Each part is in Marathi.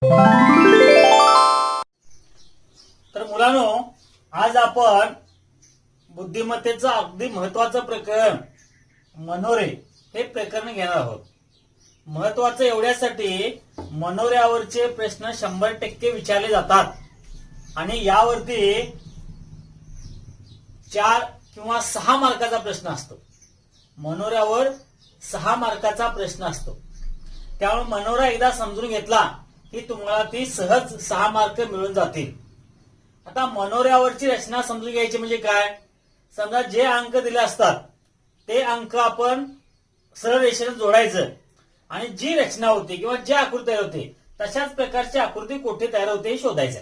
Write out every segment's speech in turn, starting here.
तर मुलांनो, आज आपण बुद्धिमत्तेचं अगदी महत्वाचं प्रकरण मनोरे हे प्रकरण घेणार आहोत. महत्वाचं एवढ्यासाठी मनोऱ्यावरचे प्रश्न 100% विचारले जातात आणि यावरती 4 किंवा 6 मार्काचा प्रश्न असतो. मनोऱ्यावर 6 मार्काचा प्रश्न असतो. त्यामुळे मनोरा एकदा समजून घेतला की तुम्हाला ती सहज 6 मार्क मिळून जातील. आता मनोऱ्यावरची रचना समजून घ्यायची म्हणजे काय? समजा जे अंक दिले असतात ते अंक आपण सरळ रेषेने जोडायचं आणि जी रचना होती किंवा जी आकृती तयार होते तशाच प्रकारची आकृती कुठे तयार होते हे शोधायचं.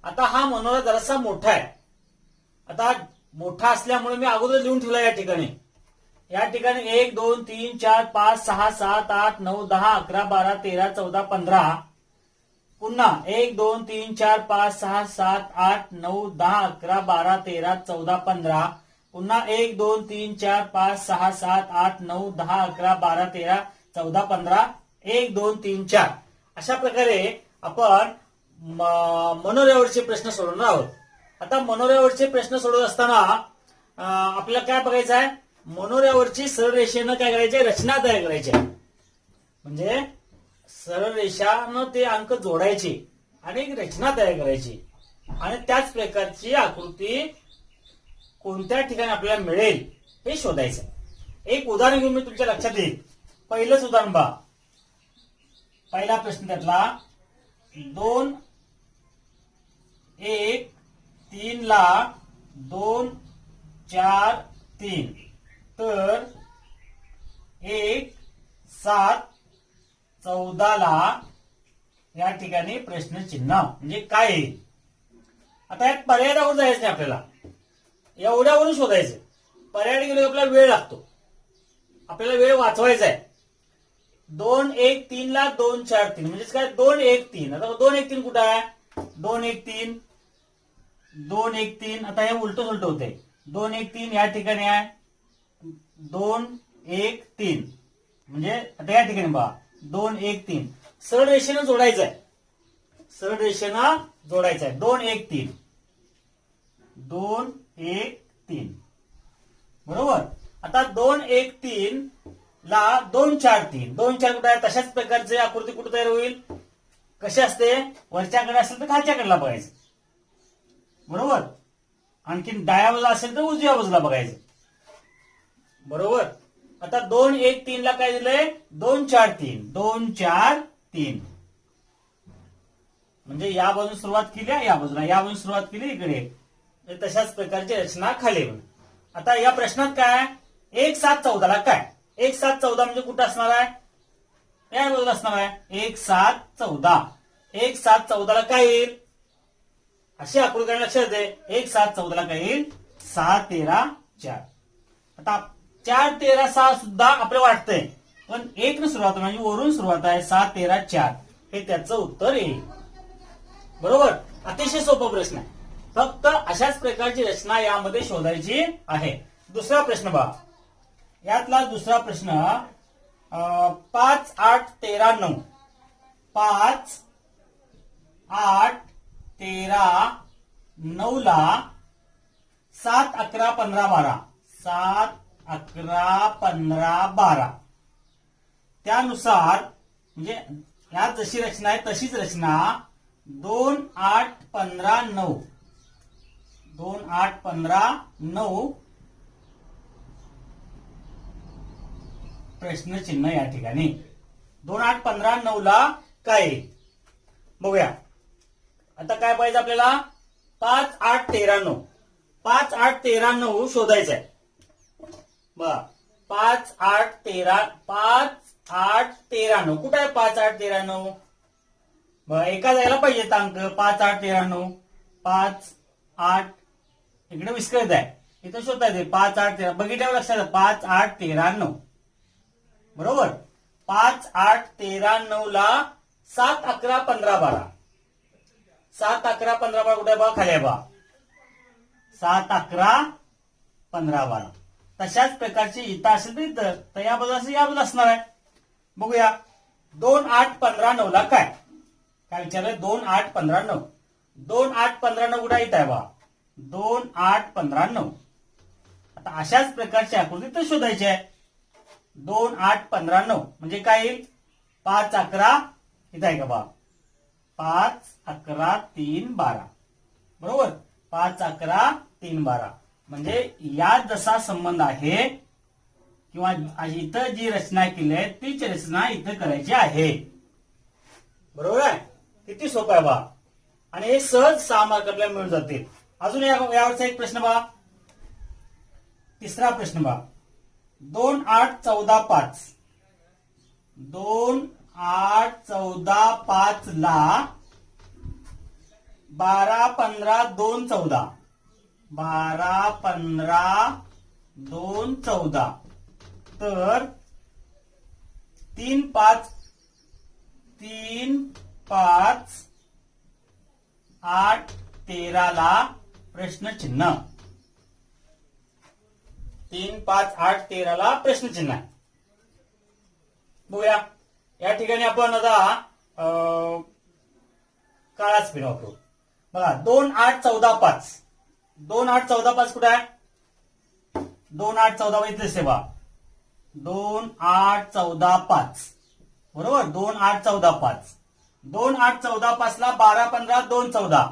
आता हा मनोरा जरासा मोठा आहे. आता मोठा असल्यामुळे मी अगोदर लिहून ठेवला या ठिकाणी 1 2 3 4 5 6 7 8 9 10 11 12 13 14 15. पुन्हा 1 2 3 4 5 6 7 8 9 10 11 12 13 14 15. पुन्हा 1 2 3 4 5 6 7 8 9 10 11 12 13 14 15. 1 2 3 4 अशा प्रकारे आपण मनोऱ्यावरचे प्रश्न सोडवणार आहोत. आता मनोऱ्यावरचे प्रश्न सोडवत असताना आपल्याला काय बघायचं आहे? मनोऱ्यावरची सरळ रेषेनं काय करायचे? रचना तयार करायची. म्हणजे सरळ रेषानं ते अंक जोडायचे आणि एक रचना तयार करायची आणि त्याच प्रकारची आकृती कोणत्या ठिकाणी आपल्याला मिळेल हे शोधायचं. एक उदाहरण घेऊन मी तुमच्या लक्षात येईल. पहिलंच उदाहरण पहा. पहिला प्रश्न त्यातला 2 1 3 ला 2 4 3 तर 1 7 14 ला या ठिकाणी प्रश्नचिन्ह म्हणजे काय येईल? आता यात पर्यायावर जायचं नाही आपल्याला, एवढ्यावरून शोधायचं. पर्याय गेलो आपल्याला वेळ लागतो, आपल्याला वेळ वाचवायचा आहे. 2 1 3 ला 2 4 3 म्हणजेच काय? 2 1 3. आता 2 1 3 कुठं आहे? 2 1 3 2 1 3. आता हे उलट सुलट होते. 2 1 3 या ठिकाणी आहे. 2 1 3 म्हणजे आता या ठिकाणी पहा 2 1 3 सरळ रेषेनं जोडायचं आहे. सरळ रेषेनं जोडायचं आहे. 2 1 3 2 1 3 बरोबर. आता 2 1 3 ला 2 4 3 2 4 कुठे आहे? तशाच प्रकारचे आकृती कुठे तयार होईल? कशी असते? वरच्याकडे असेल तर खालच्या कडेला बघायचं बरोबर. आणखीन डाव्या बाजूला असेल तर उजव्या बाजूला बघायचं बरोबर. आता 2 1 3 ला काय दिलंय? 2 4 3 2 4 3 म्हणजे या बाजून सुरुवात केली, या बाजून सुरुवात केली इकडे. तशाच प्रकारची रचना खाली. आता या प्रश्नात काय? 1 7 14 ला काय? 1 7 14 म्हणजे कुठं असणार आहे? या बाजूला असणार आहे. 1 7 14 1 7 14 ला काय येईल? अशी आकृती लक्षात दे. 1 7 14 ला काय येईल? 6 13 4. आता 4 13 6 सुद्धा आपल्याला वाटतंय, पण 1 न सुरुवात म्हणजे वरून सुरुवात आहे. 7 13 4 हे त्याचं उत्तर येईल बरोबर. अतिशय सोपा प्रश्न आहे. फक्त अशाच प्रकारची रचना यामध्ये शोधायची आहे. दुसरा प्रश्न पहा. यातला दुसरा प्रश्न 5 8 13 9 5 8 13 9 ला 7 11 15 12 7 11 15 12 त्यानुसार म्हणजे यात जशी रचना आहे तशीच रचना 2 8 15 9 2 8 15 9 प्रश्नचिन्ह या ठिकाणी. 2 8 15 9 ला काय बघूया. आता काय पाहिजे आपल्याला? 5 8 13 9 5 8 13 9 शोधायचं आहे. बघा 5 8 13 5 8 13 9 कुठे आहे? 5 8 13 9 बघा एका जायला पाहिजे अंक. 5 8 13 9 5 8 इकडे विस्कळीत आहे, इथं शोधता येते. 5 8 13 बघितल्यावर लक्षात 5 8 13 9 बरोबर. 5 8 13 9 ला 7 11 15 12 7 11 15 12 कुठे? बघा खाली आहे बघा 7 11 15 12. तशाच प्रकारची इथं असेल तर इथं, तर या बाजूला असेल या बाजूला असणार आहे. बघूया 2 8 15 9 ला काय? काय विचारलंय 2 8 15 9. 2 8 15 9 कुठे येत आहे बा 2 8 15 9. आता अशाच प्रकारची आकृती तर शोधायची आहे. 2 8 15 9 म्हणजे काय येईल 5 11 इथं आहे का बा 5 11 3 12 बरोबर 5 11 3 12 म्हणजे या जसा संबंध आहे किंवा इथं जी रचना केली आहे तीच रचना इथं करायची आहे. बरोबर आहे किती सोपं आहे बा आणि हे सहज 6 मार्क आपल्याला मिळून जातील. अजून यावरचा एक प्रश्न बा तिसरा प्रश्न बा 2 8 14 5 2 8 14 5 ला 12 15 2 14 12 15 2 14 तर 3 5 8 13 ला प्रश्नचिन्ह 3 5 8 13 ला प्रश्नचिन्ह आहे. बघूया या ठिकाणी आपण आता काळाच पेन वापरू. बघा 2 8 14 5 2 8 14 5 कुठे आहे 2 8 14 5 दिसते बा 2 8 14 5 बरोबर 2 8 14 5 2 8 14 5 ला 12 15 2 14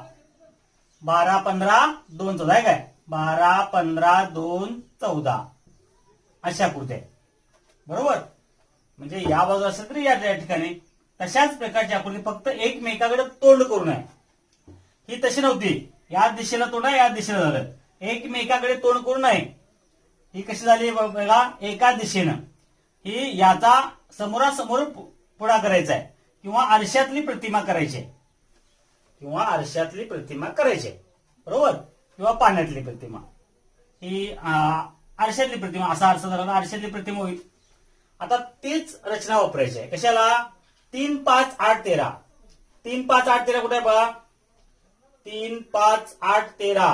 12 15 2 14 आहे काय 12 15 2 14 अशा आकृती आहे बरोबर. म्हणजे या बाजूला असेल तरी या ठिकाणी तशाच प्रकारची आकृती फक्त एकमेकाकडे तोंड करून आहे. ही तशी नव्हती या दिशेला तोंड आहे या दिशेला झालं एकमेकाकडे तोंड करून आहे. ही कशी झाली बघा एका दिशेनं ही याचा समोरासमोर पुढा करायचा आहे किंवा आरशातली प्रतिमा करायची आहे बरोबर किंवा पाण्यातली प्रतिमा ही आरशातली प्रतिमा असा अर्थ झाला आरशातली प्रतिमा होईल. आता तीच रचना वापरायची आहे कशाला 3 5 8 13 3 5 8 13 कुठे आहे बघा 3 5 8 13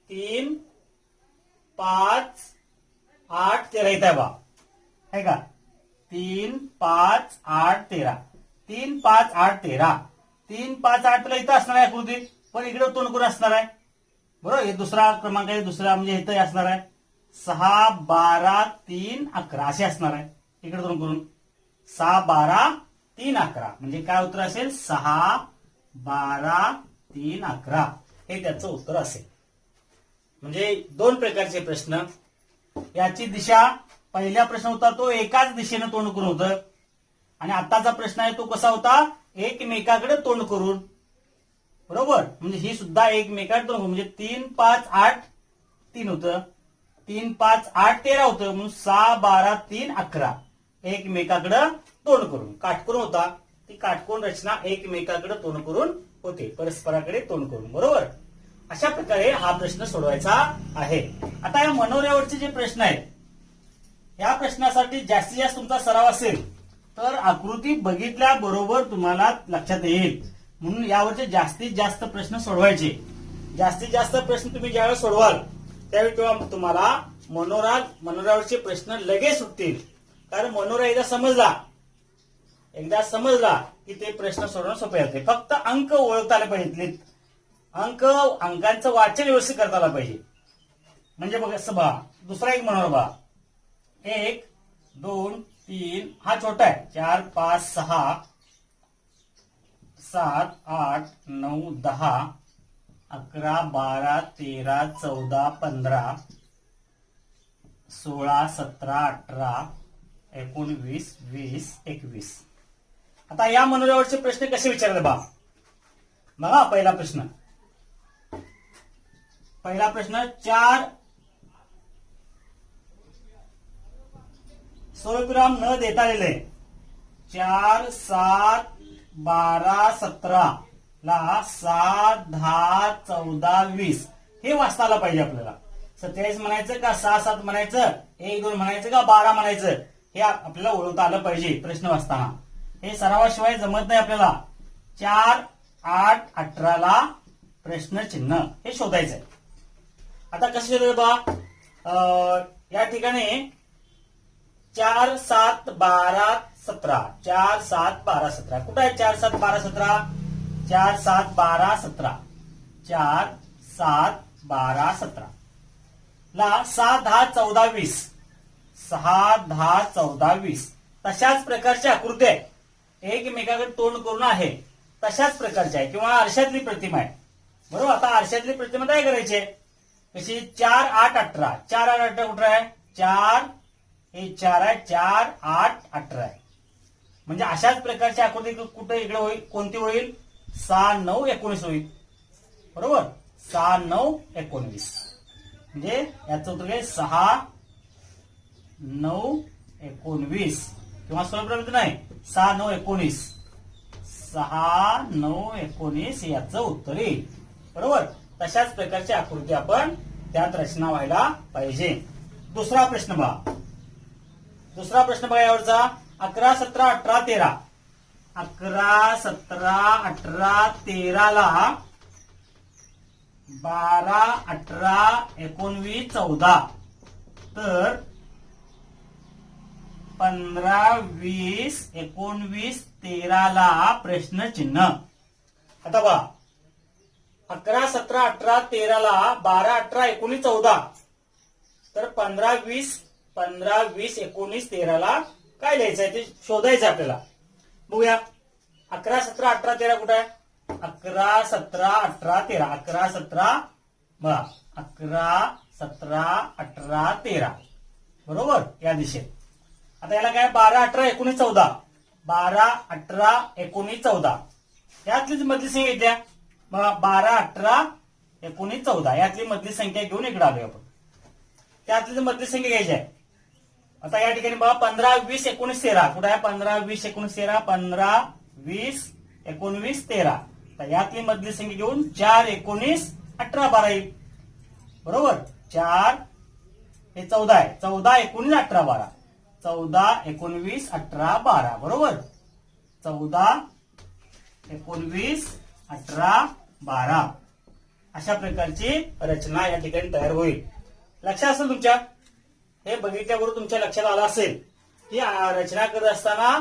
3 5 8 13 इथं आहे बा आहे का 3 5 8 13 3 5 8 13 3 5 8 13 इथं असणार आहे आकृती पण इकडे तोंड करून असणार आहे बरोबर. हे दुसरा क्रमांक आहे दुसरा म्हणजे इथं असणार आहे 6 12 3 11 असे असणार आहे इकडे तोंड करून 6 12 3 11 म्हणजे काय उत्तर असेल 6 12 3 11 हे त्याचं उत्तर असेल. म्हणजे दोन प्रकारचे प्रश्न याची दिशा पहिला प्रश्न होता तो एकाच दिशेने तोंड करून होतं आणि आताचा प्रश्न आहे तो कसा होता एकमेकाकडे तोंड करून बरोबर. म्हणजे ही सुद्धा एकमेकाकडे तोंड म्हणजे 3 5 8 3 होतं 3 5 8 13 होतं म्हणून 6 12 3 11 एकमेकाकडे तोंड करून काटकोन होता ती काटकोन रचना एकमेकाकडे तोंड करून होते परस्पराकडे तोंड करून बरोबर. अशा प्रकारे हा प्रश्न सोडवायचा आहे. आता या मनोऱ्यावरचे जे प्रश्न आहेत या प्रश्नासाठी जास्तीत जास्त तुमचा सराव असेल तर आकृती बघितल्याबरोबर तुम्हाला लक्षात येईल म्हणून यावरचे जास्तीत जास्त प्रश्न सोडवायचे. जास्तीत जास्त प्रश्न तुम्ही ज्यावेळेस सोडवाल त्यावेळी तेव्हा तुम्हाला मनोऱ्यावरचे प्रश्न लगेच सुटतील. कारण मनोरा एकदा समजला की ते प्रश्न सोडवणं सोपे होते. फक्त अंक ओळखता आले पाहिजेत अंकांचं वाचन व्यवस्थित करता आलं पाहिजे. म्हणजे बघा बा दुसरा एक मनोरा बा 1 2 3 हा छोटा आहे 4 5 6 7 8 9 10 11 12 13 14 15 16 17 18 19 20 21. आता या मनोऱ्यावरचे प्रश्न कसे विचारले बा बघा पहिला प्रश्न 4 स्वल्पविराम न देता आलेले 4 7 12 17 ला 7 10 14 20 हे वाचता आलं पाहिजे आपल्याला. 27 म्हणायचं का 6 7 म्हणायचं 1 2 म्हणायचं का 12 म्हणायचं हे आपल्याला ओळखता आलं पाहिजे प्रश्न वाचताना. हे सरावाशिवाय जमत नाही आपल्याला. 4 8 18 ला प्रश्नचिन्ह हे शोधायचंय. आता कसं शोधायचं बा या ठिकाणी 4 7 12 17. 4 7 12 17. कुठं आहे 4 7 12 17? 4 7 12 17. 4 7 12 17 ला 6 10 14 20. 6 10 14 20. तशाच प्रकारची आकृती आहे, एकमेकाकडे तोंड करून आहे, तशाच प्रकारची आहे किंवा आरशातली प्रतिमा आहे. बरोबर. आता आरशातली प्रतिमा काय करायची आहे? कशी? 4 8 18. 4 8 18 कुठं आहे? 4 हे 4 आहे, 4 8 18 आहे. म्हणजे अशाच प्रकारची आकृती कुठे इकडे होईल? कोणती होईल? 6 9 19 होईल. बरोबर. 6 9 19 म्हणजे याचं उत्तर काय? 6 9 19 किंवा सोडा नाही, 6 9 19. 6 9 19 याचं उत्तर येईल. बरोबर. तशाच प्रकारची आकृती आपण त्यात रचना व्हायला पाहिजे. दुसरा प्रश्न बघा. दुसरा प्रश्न बघा यावरचा. 11 17 18 13. 11 17 18 13 ला 12 18 19 14 तर 15 20 19 13 ला प्रश्नचिन्ह. आता बघा 11 17 18 13 ला 12 18 19 14 तर 15 20 19 13 ला काय लिहायचंय ते शोधायचं आपल्याला. बघूया. 11 17 18 13 कुठे आहे? 11 17 18 13. 11 17 बघा 11 17 18 13. बरोबर. या दिशेत. आता याला काय? 12 18 19 14. 12 18 19 14 यातलीच मधली संख्या येत्या. मग 12 18 19 14 यातली मधली संख्या घेऊन इकडे आलोय आपण. त्यातली मधली संख्या घ्यायची आहे. आता या ठिकाणी बघा 15 20 19 13. कुठे आहे? 15 20 19 13. 15 20 19 13. तर यातली मधली संख्या घेऊन 4 19 18 12 येईल. बरोबर. 4 हे 14 आहे. 14 19 18 12. 14 19 18 12. बरोबर. 14 19 18 12 अशा प्रकारची रचना या ठिकाणी तयार होईल. लक्षात असेल तुमच्या, हे बघितल्याबरोबर तुमच्या लक्षात आलं असेल की रचना करत असताना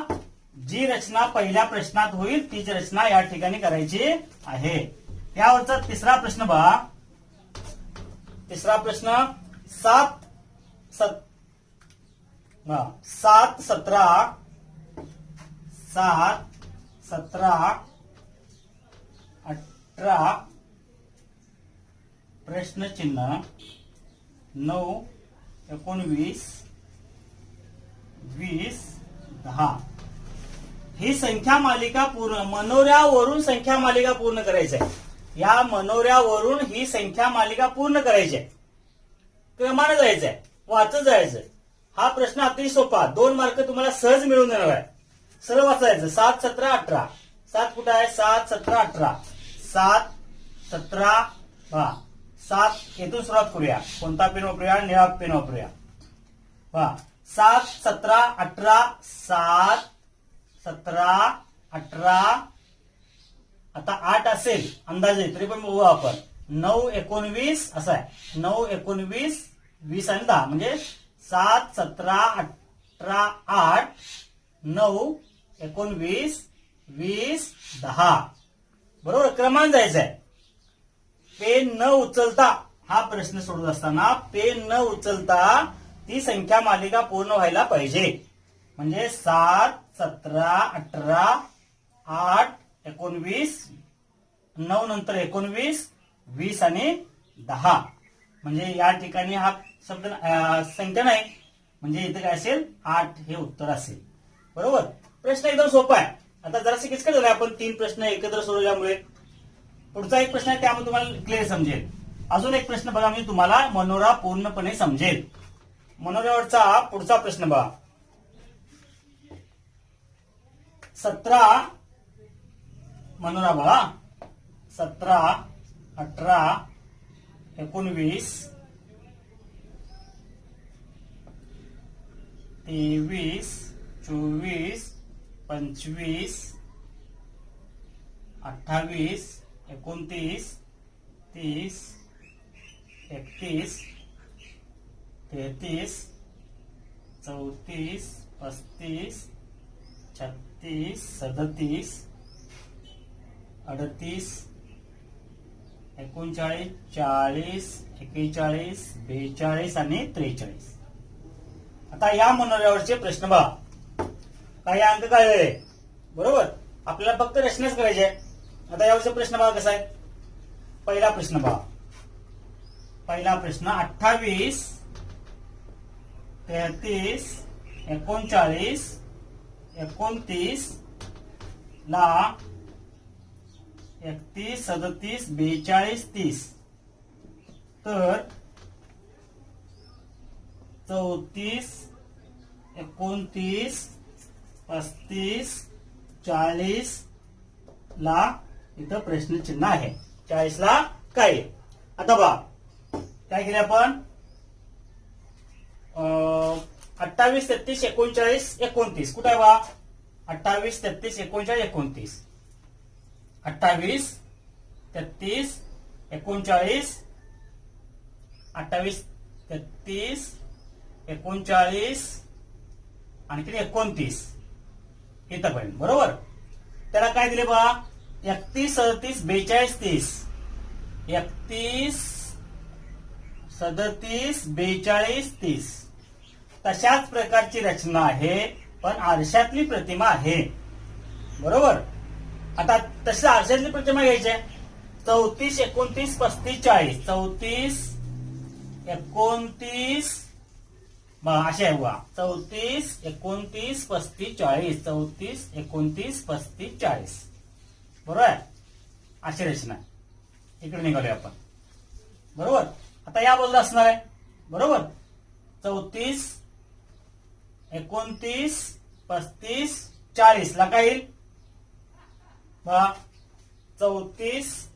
जी रचना पहिल्या प्रश्नात होईल तीच रचना या ठिकाणी करायची आहे. यावरचा तिसरा प्रश्न बघा. तिसरा प्रश्न 7 17 18 प्रश्नचिन्ह 9 19 20 10 ही संख्या मालिका पूर्ण मनोऱ्यावरून संख्या मालिका पूर्ण करायची आहे. या मनोऱ्यावरून ही संख्या मालिका पूर्ण करायची आहे. क्रमाने जायचं आहे, वाचत जायचं. हा प्रश्न अतिशय सोपा, 2 मार्क तुम्हाला सहज मिळून देणार आहे. सरळ वाचायचं. 7 17 18. 7 कुठे आहे? 7 17 18. 7 17 7 येथून सुरुवात करूया. कोणता पेन वापरूया? निळा पेन वापरूया. 7 17 18. 7 17 18. आता 8 असेल अंदाजे तरी पण बघू आपण. 9 19 असं आहे. 9 19 20 आणि 10 म्हणजे 7 17 18 8 9 19 20 10. बरोबर. क्रमांक जायचा आहे. पेन न उचलता हा प्रश्न सोडत असताना पेन न उचलता ती संख्या मालिका पूर्ण व्हायला पाहिजे. म्हणजे 7 17 18 8 19 9 नंतर 19 20 आणि 10. म्हणजे या ठिकाणी हा शब्द संख्या नाही, म्हणजे इथे काय असेल? 8 हे उत्तर असेल. बरोबर. प्रश्न एकदम सोपा आहे. आता जरासे किचकट झाले आपण 3 प्रश्न एकत्र सोडवल्यामुळे. पुढचा एक प्रश्न आहे त्यामुळे तुम्हाला क्लिअर समजेल. अजून एक प्रश्न बघा म्हणजे तुम्हाला मनोरा पूर्णपणे समजेल. मनोऱ्यावरचा पुढचा प्रश्न बघा. 17 मनोरा बघा. 17 18 19 23 24 25 28 29 30 31 33 34 35 36, 37, 38, 39, 40, 41, 42 आणि 43. आता या मनोऱ्यावरचे प्रश्न पहा. काही अंक काढलेले बरोबर. आपल्याला फक्त रचनाच करायचे आहे. आता यावरचे प्रश्न पहा कसा आहे. पहिला प्रश्न पहा. पहिला प्रश्न 28, 33, 39, 29 ला 31, 37, 42, 30 तर 34, 29, 35, 40 ला इथं प्रश्नचिन्ह आहे. 40 ला काय. आता बघा काय केले आपण. 28, 33, 39, 29 कुठे आहे बा. 28, 33, 39, 29. 28, 33, 39, 28, 33, 39 आणखी 29 इथंपर्यंत बरोबर. त्याला काय दिले बा. 31, 37, 42, 30. 31, 37, 42, 30 तशाच प्रकारची रचना आहे पण आरशातली प्रतिमा आहे बरोबर. आता तशी आरशातली प्रतिमा घ्यायची आहे. 34, 29, 35, 40. 34, 29 असे आहे बघा. 34, 29, 35, 40. 34, 29, 35, 40 बरोबर आहे. अशी रचना इकडे निघालोय आपण बरोबर. आता या बाजूला असणार आहे बरोबर. 34, 29, 35, 40 ला काय येईल बघा. 34,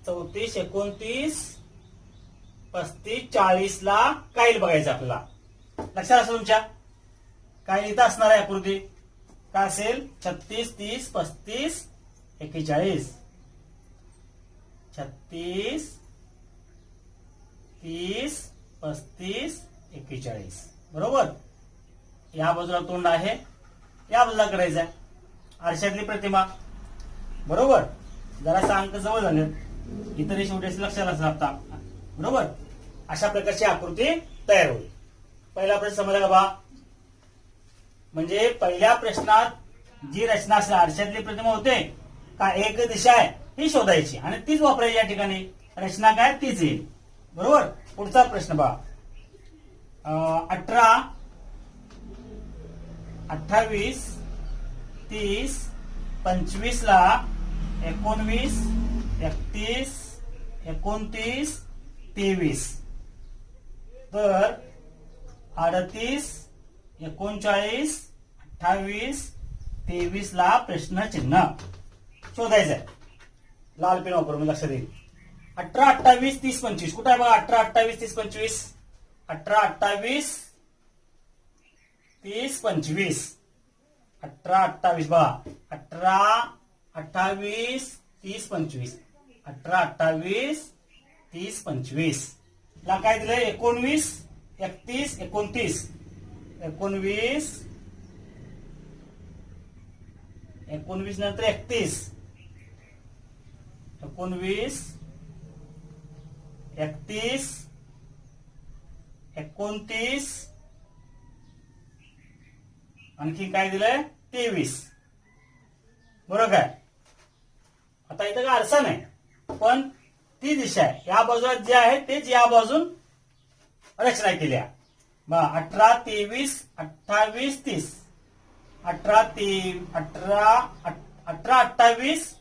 29, 35, 40 ला काय येईल बघायचं आपल्याला. लक्षात असं तुमच्या काय इथं असणार आहे आकृती. काय असेल. 36, 30, 35, 41. 36, 30, 35, 41 बरोबर. या बाजूला तोंड आहे. या बाजूला करायचं आहे आरशातली प्रतिमा बरोबर. जरासा अंक जवळ झाले इतरही शेवटी लक्षात असं आता बरोबर. अशा प्रकारची आकृती तयार होईल. पहिला प्रश्न समजला का बा. म्हणजे पहिल्या प्रश्नात जी रचना असेल आरशातली प्रतिमा होते का एक दिशा आहे ही शोधायची आणि तीच वापरायची. या ठिकाणी रचना काय तीच येईल बरोबर. पुढचा प्रश्न पहा. 18, 28, 30, 25 ला 19, 31, 29, 23 तर 38, 39, 28, 23 ला प्रश्नचिन्ह शोधायचं आहे. लाल पेन वापरून लक्षात येईल. 18, 28, 30, 25 कुठे आहे बघा. 18, 28, 30, 25. 18, 28, 30, 25. 18, 28 बघा. 18, 28, 30, 25. 18, 28, 30, 25 ला काय दिलंय. 19, 31, 29. 19, 19 नंतर 31. 19, 31, 29 आणखी काय दिलंय 23 बरोबर काय. आता इथं काय आरसा नाही पण ती दिशा आहे. या बाजूला जे आहे तेच या बाजून रचना केल्या. 18, 23, 28, 30. 18, 28,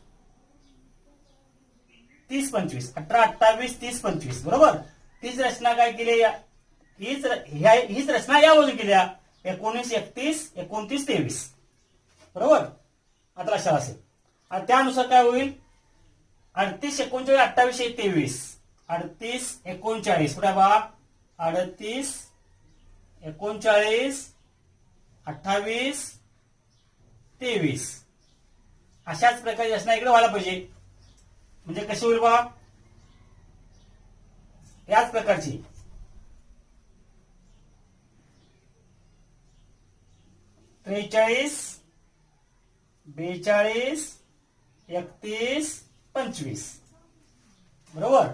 30, 25. 18, 28, 30, 25 बरोबर. तीच रचना काय केली. हीच रचना या बाजू केल्या. 19, 31, 29, 23 बरोबर. आता लक्षात असेल. आणि त्यानुसार काय होईल. 38, 39, 28, 23. 38, 39 कुठे बा. 38, 39, 28, 23 अशाच प्रकारची रचना इकडे व्हायला पाहिजे. म्हणजे कशी होईल बा. याच प्रकारची 43, 42, 31, 25 बरोबर.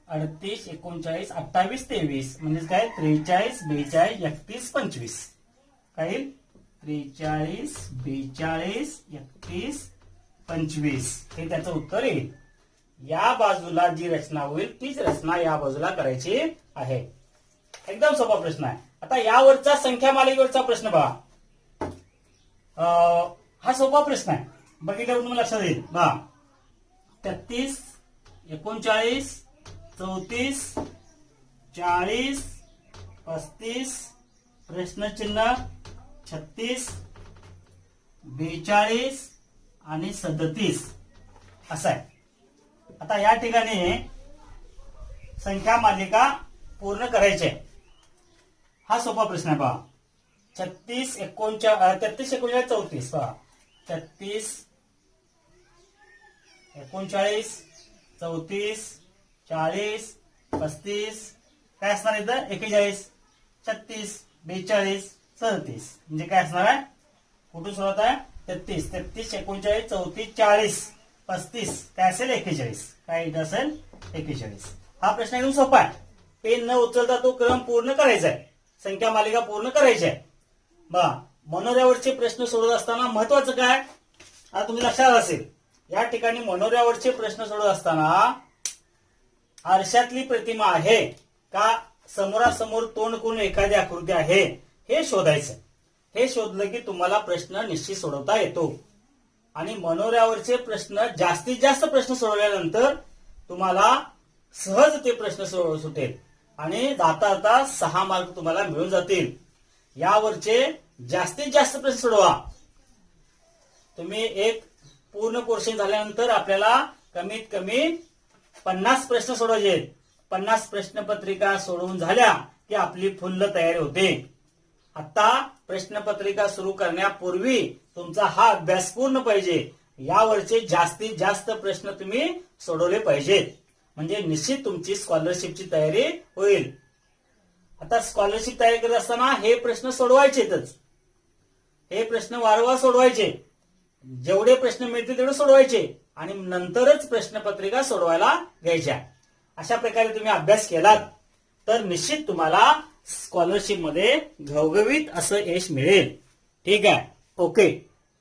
38, 39, 28, 23 म्हणजे काय 43, 42, 31, 25 काय 43, 42, 31, 25 हे त्याचं उत्तर येईल. या बाजूला जी रचना होईल तीच रचना या बाजूला करायची आहे. एकदम सोपा प्रश्न आहे. आता यावरचा संख्या मालिकेवरचा प्रश्न पहा. हा सोपा प्रश्न आहे, बघितल्यावर तुम्हाला लक्षात येईल. पहा 33, 39, 34, 40, 35 प्रश्नचिन्ह 36, 42 आणि 37 असं आहे. आता या ठिकाणी संख्या मालिका पूर्ण करायची आहे. हा सोपा प्रश्न आहे पहा. 33, 39, 34 पहा 33, 39, 34, 40, 35 काय असणार इथं 41, 36, 42, 37 म्हणजे काय असणार आहे. कुठून सुरुवात आहे 33, 39, 39, 34, 40, 35 काय असेल 41 काय इथं असेल 41. हा प्रश्न एकदम सोपा आहे. पेन न उचलता तो क्रम पूर्ण करायचा आहे, संख्या मालिका पूर्ण करायची आहे. बघा मनोऱ्यावरचे प्रश्न सोडवत असताना महत्वाचं काय आता तुम्ही लक्षात असेल. या ठिकाणी मनोऱ्यावरचे प्रश्न सोडवत असताना आरशातली प्रतिमा आहे का समोरासमोर तोंड करून एखादी आकृती आहे हे शोधायचं. हे शोधलं की तुम्हाला प्रश्न निश्चित सोडवता येतो. आणि मनोऱ्यावरचे प्रश्न जास्तीत जास्त प्रश्न सोडवल्यानंतर तुम्हाला सहज ते प्रश्न सुटेल आणि जाता जाता 6 मार्क तुम्हाला मिळून जातील. यावरचे जास्तीत जास्त प्रश्न सोडवा. तुम्ही एक पूर्ण पोर्शन झाल्यानंतर आपल्याला कमीत कमी 50 प्रश्न सोडवायचे. 50 प्रश्नपत्रिका सोडवून झाल्या की आपली फुल्ल तयारी होते. आता प्रश्नपत्रिका सुरू करण्यापूर्वी तुमचा हा अभ्यास पूर्ण पाहिजे. यावरचे जास्तीत जास्त प्रश्न तुम्ही सोडवले पाहिजेत म्हणजे निश्चित तुमची स्कॉलरशिपची तयारी होईल. आता स्कॉलरशिप तयारी करत असताना हे प्रश्न सोडवायचेच. हे प्रश्न वारंवार सोडवायचे. जेवढे प्रश्न मिळतील तेवढे सोडवायचे आणि नंतरच प्रश्नपत्रिका सोडवायला घ्यायच्या. अशा प्रकारे तुम्ही अभ्यास केलात तर निश्चित तुम्हाला स्कॉलरशिप मध्ये घवघवीत असं यश मिळेल. ठीक आहे, ओके.